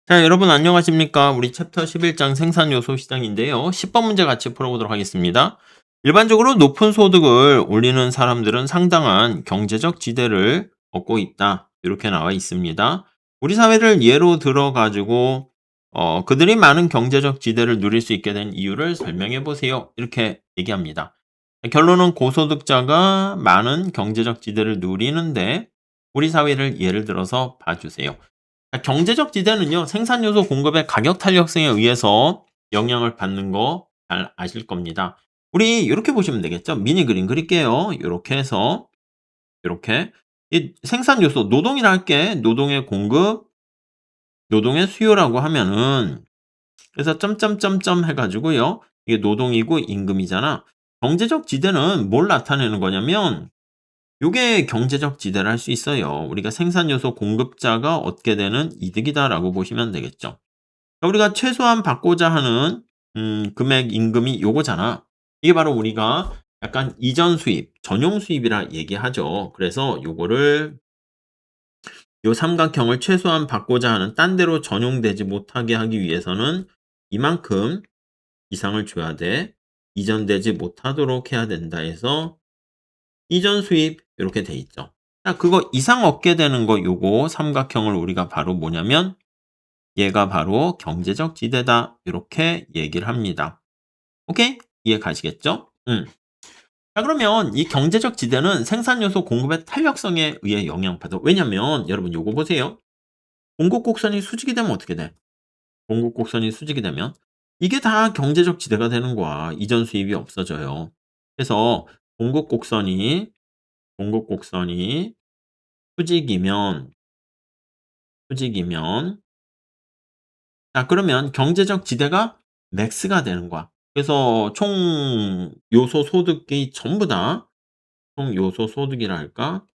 자, 여러분 안녕하십니까? 우리 챕터 11장 생산 요소 시장인데요. 10번 문제 같이 풀어보도록 하겠습니다. 일반적으로 높은 소득을 올리는 사람들은 상당한 경제적 지대를 얻고 있다. 이렇게 나와 있습니다. 우리 사회를 예로 들어 가지고 그들이 많은 경제적 지대를 누릴 수 있게 된 이유를 설명해 보세요. 이렇게 얘기합니다. 결론은 고소득자가 많은 경제적 지대를 누리는데 우리 사회를 예를 들어서 봐주세요. 경제적 지대는요, 생산 요소 공급의 가격 탄력성에 의해서 영향을 받는 거 잘 아실 겁니다. 우리 이렇게 보시면 되겠죠? 미니 그림 그릴게요. 이렇게 해서 이렇게 이 생산 요소 노동이라 할게. 노동의 공급, 노동의 수요라고 하면은 그래서 점점점점 해 가지고요. 이게 노동이고 임금이잖아. 경제적 지대는 뭘 나타내는 거냐면 요게 경제적 지대를 할 수 있어요. 우리가 생산 요소 공급자가 얻게 되는 이득이다라고 보시면 되겠죠. 우리가 최소한 받고자 하는 금액 임금이 요거잖아. 이게 바로 우리가 약간 이전 수입, 전용 수입이라 얘기하죠. 그래서 요거를 요 삼각형을 최소한 받고자 하는 딴 데로 전용되지 못하게 하기 위해서는 이만큼 이상을 줘야 돼. 이전되지 못하도록 해야 된다 해서 이전 수입 이렇게 돼 있죠. 자, 그거 이상 얻게 되는 거 요거 삼각형을 우리가 바로 뭐냐면 얘가 바로 경제적 지대다. 이렇게 얘기를 합니다. 오케이? 이해 가시겠죠? 자, 그러면 이 경제적 지대는 생산 요소 공급의 탄력성에 의해 영향받아. 왜냐면 여러분 요거 보세요. 공급 곡선이 수직이 되면 어떻게 돼? 공급 곡선이 수직이 되면 이게 다 경제적 지대가 되는 거야. 이전 수입이 없어져요. 그래서 공급 곡선이 수직이면 수직이면 자, 그러면 경제적 지대가 맥스가 되는 거야. 그래서 총 요소 소득이 전부 다 총 요소 소득이라 할까?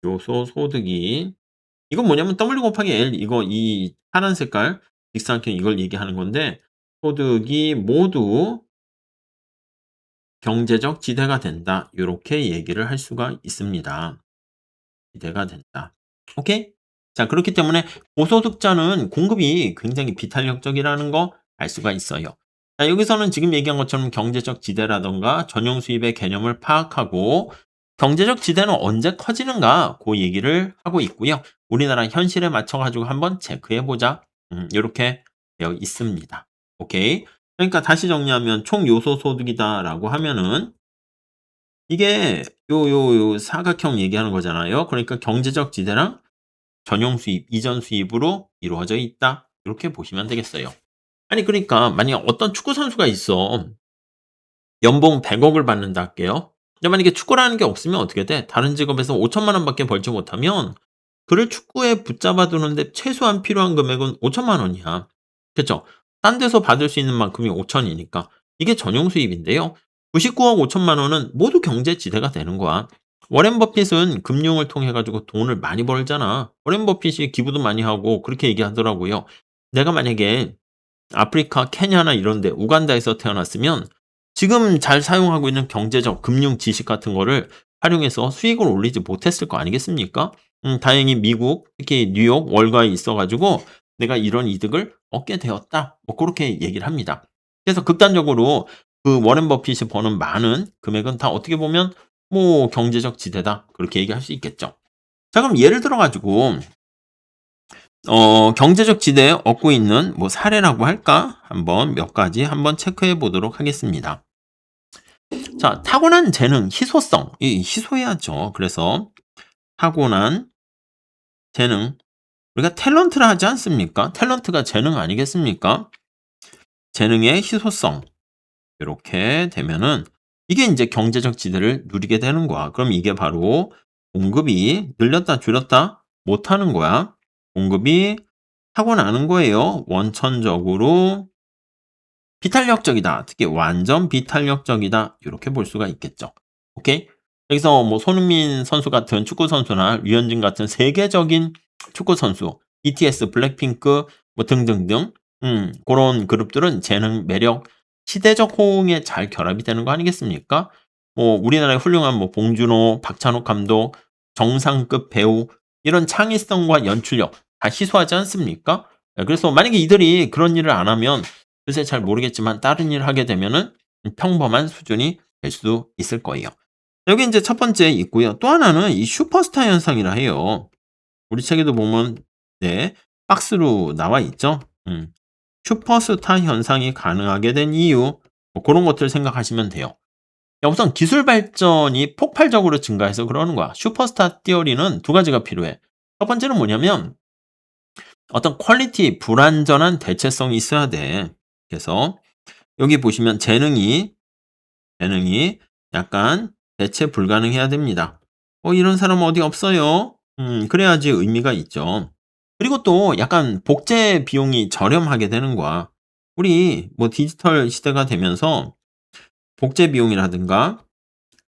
요소 소득이 이건 뭐냐면 W 곱하기 L 이거 이 파란 색깔 직사각형 이걸 얘기하는 건데 소득이 모두 경제적 지대가 된다. 요렇게 얘기를 할 수가 있습니다. 지대가 된다. 오케이? 자, 그렇기 때문에 고소득자는 공급이 굉장히 비탄력적이라는 거 알 수가 있어요. 자, 여기서는 지금 얘기한 것처럼 경제적 지대라든가 전용 수입의 개념을 파악하고 경제적 지대는 언제 커지는가 그 얘기를 하고 있고요. 우리나라 현실에 맞춰 가지고 한번 체크해 보자. 요렇게 되어 있습니다. 오케이? 그러니까 다시 정리하면 총 요소 소득이다라고 하면은 이게 요 사각형 얘기하는 거잖아요. 그러니까 경제적 지대랑 전용 수입, 이전 수입으로 이루어져 있다. 이렇게 보시면 되겠어요. 아니 그러니까 만약에 어떤 축구 선수가 있어. 연봉 100억을 받는다 할게요. 근데 만약에 축구라는 게 없으면 어떻게 돼? 다른 직업에서 5천만 원밖에 벌지 못하면 그를 축구에 붙잡아 두는데 최소한 필요한 금액은 5천만 원이야. 그쵸? 딴 데서 받을 수 있는 만큼이 5천이니까. 이게 전용 수입인데요. 99억 5천만 원은 모두 경제 지대가 되는 거야. 워렌 버핏은 금융을 통해 가지고 돈을 많이 벌잖아. 워렌 버핏이 기부도 많이 하고 그렇게 얘기하더라고요. 내가 만약에 아프리카 케냐나 이런 데 우간다에서 태어났으면 지금 잘 사용하고 있는 경제적 금융 지식 같은 거를 활용해서 수익을 올리지 못했을 거 아니겠습니까? 다행히 미국 특히 뉴욕 월가에 있어 가지고 내가 이런 이득을 얻게 되었다. 뭐 고렇게 얘기를 합니다. 그래서 극단적으로 그 워렌 버핏이 버는 많은 금액은 다 어떻게 보면 뭐 경제적 지대다. 그렇게 얘기할 수 있겠죠. 자, 그럼 예를 들어 가지고 경제적 지대에 얻고 있는 뭐 사례라고 할까? 한번 몇 가지 한번 체크해 보도록 하겠습니다. 자, 타고난 재능, 희소성. 이 희소해야죠. 그래서 타고난 재능. 우리가 탤런트라 하지 않습니까? 탤런트가 재능 아니겠습니까? 재능의 희소성. 이렇게 되면은 이게 이제 경제적 지대를 누리게 되는 거야. 그럼 이게 바로 공급이 늘렸다 줄였다 못하는 거야. 공급이 타고나는 거예요. 원천적으로 비탄력적이다. 특히 완전 비탄력적이다. 이렇게 볼 수가 있겠죠. 오케이? 여기서 뭐 손흥민 선수 같은 축구 선수나 류현진 같은 세계적인 축구 선수, BTS, 블랙핑크 뭐 등등등 그런 그룹들은 재능, 매력, 시대적 호응에 잘 결합이 되는 거 아니겠습니까? 뭐 우리나라의 훌륭한 뭐 봉준호, 박찬욱 감독, 정상급 배우 이런 창의성과 연출력 다 희소하지 않습니까? 그래서 만약에 이들이 그런 일을 안 하면 글쎄 잘 모르겠지만 다른 일을 하게 되면은 평범한 수준이 될 수 있을 거예요. 여기 인제 첫 번째 있고요. 또 하나는 이 슈퍼스타 현상이라 해요. 우리 책에도 보면 네 박스로 나와 있죠. 슈퍼스타 현상이 가능하게 된 이유 뭐 고런 것들 생각하시면 돼요. 야 우선 기술 발전이 폭발적으로 증가해서 그러는 거야. 슈퍼스타 티어리는 두 가지가 필요해. 첫 번째는 뭐냐면 어떤 퀄리티 불완전한 대체성이 있어야 돼. 그래서 여기 보시면 재능이 약간 대체 불가능해야 됩니다. 이런 사람 어디 없어요? 그래야지 의미가 있죠. 그리고 또 약간 복제 비용이 저렴하게 되는 거야. 우리 뭐 디지털 시대가 되면서 복제 비용이라든가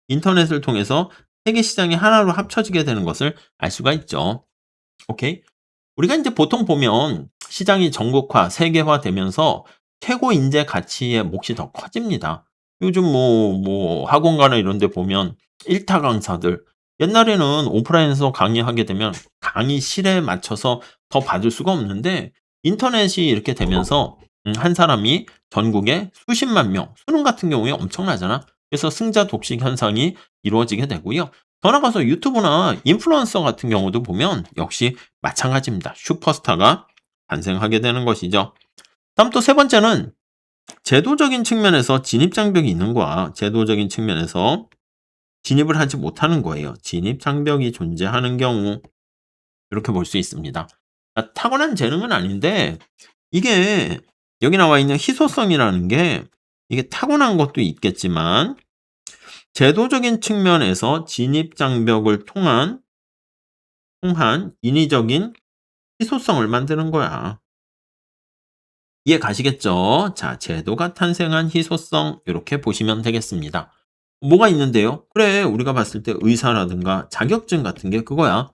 인터넷을 통해서 세계 시장이 하나로 합쳐지게 되는 것을 알 수가 있죠. 오케이. 우리가 이제 보통 보면 시장이 전국화, 세계화 되면서 최고 인재 가치의 몫이 더 커집니다. 요즘 뭐 학원가나 이런 데 보면 1타 강사들 옛날에는 오프라인에서 강의하게 되면 강의실에 맞춰서 더 받을 수가 없는데 인터넷이 이렇게 되면서 한 사람이 전국에 수십만 명, 수능 같은 경우에 엄청나잖아. 그래서 승자 독식 현상이 이루어지게 되고요. 더 나아가서 유튜브나 인플루언서 같은 경우도 보면 역시 마찬가지입니다. 슈퍼스타가 탄생하게 되는 것이죠. 다음 또 세 번째는 제도적인 측면에서 진입 장벽이 있는 거야. 제도적인 측면에서 진입을 하지 못하는 거예요. 진입 장벽이 존재하는 경우 이렇게 볼 수 있습니다. 타고난 재능은 아닌데 이게 여기 나와 있는 희소성이라는 게 이게 타고난 것도 있겠지만 제도적인 측면에서 진입 장벽을 통한 인위적인 희소성을 만드는 거야. 이해 가시겠죠? 자, 제도가 탄생한 희소성 이렇게 보시면 되겠습니다. 뭐가 있는데요? 그래, 우리가 봤을 때 의사라든가 자격증 같은 게 그거야.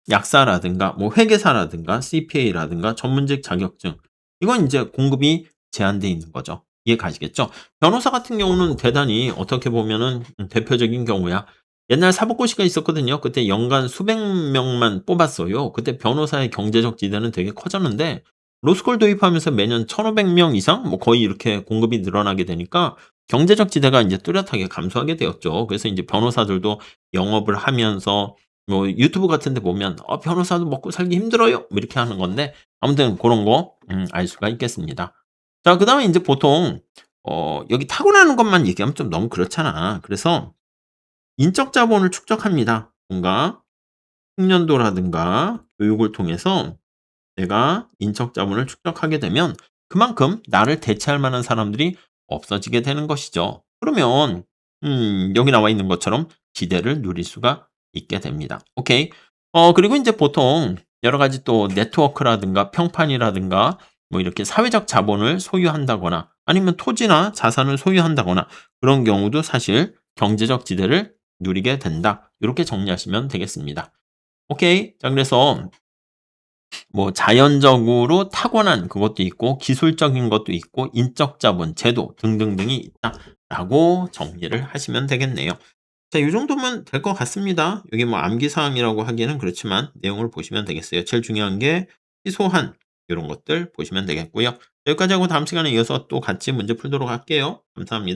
약사라든가 뭐 회계사라든가 CPA라든가 전문직 자격증. 이건 이제 공급이 제한돼 있는 거죠. 이해 가시겠죠? 변호사 같은 경우는 대단히 어떻게 보면은 대표적인 경우야. 옛날 사법고시가 있었거든요. 그때 연간 수백 명만 뽑았어요. 그때 변호사의 경제적 지대는 되게 커졌는데 로스쿨 도입하면서 매년 1,500명 이상 뭐 거의 이렇게 공급이 늘어나게 되니까 경제적 지대가 이제 뚜렷하게 감소하게 되었죠. 그래서 이제 변호사들도 영업을 하면서 뭐 유튜브 같은 데 보면 변호사도 먹고 살기 힘들어요." 뭐 이렇게 하는 건데 아무튼 그런 거 알 수가 있겠습니다. 자 그다음에 인제 보통 여기 타고나는 것만 얘기하면 좀 너무 그렇잖아. 그래서 인적 자본을 축적합니다. 뭔가 숙련도라든가 교육을 통해서 내가 인적 자본을 축적하게 되면 그만큼 나를 대체할 만한 사람들이 없어지게 되는 것이죠. 그러면 여기 나와 있는 것처럼 지대를 누릴 수가 있게 됩니다. 오케이. 그리고 인제 보통 여러 가지 또 네트워크라든가 평판이라든가 뭐 이렇게 사회적 자본을 소유한다거나 아니면 토지나 자산을 소유한다거나 그런 경우도 사실 경제적 지대를 누리게 된다. 요렇게 정리하시면 되겠습니다. 오케이. 자 그래서 뭐 자연적으로 타고난 그것도 있고 기술적인 것도 있고 인적 자본, 제도 등등등이 있다라고 정리를 하시면 되겠네요. 자, 요 정도면 될 것 같습니다. 여기 뭐 암기 사항이라고 하기에는 그렇지만 내용을 보시면 되겠어요. 제일 중요한 게 희소한 요런 것들 보시면 되겠고요. 여기까지 하고 다음 시간에 이어서 또 같이 문제 풀도록 할게요. 감사합니다.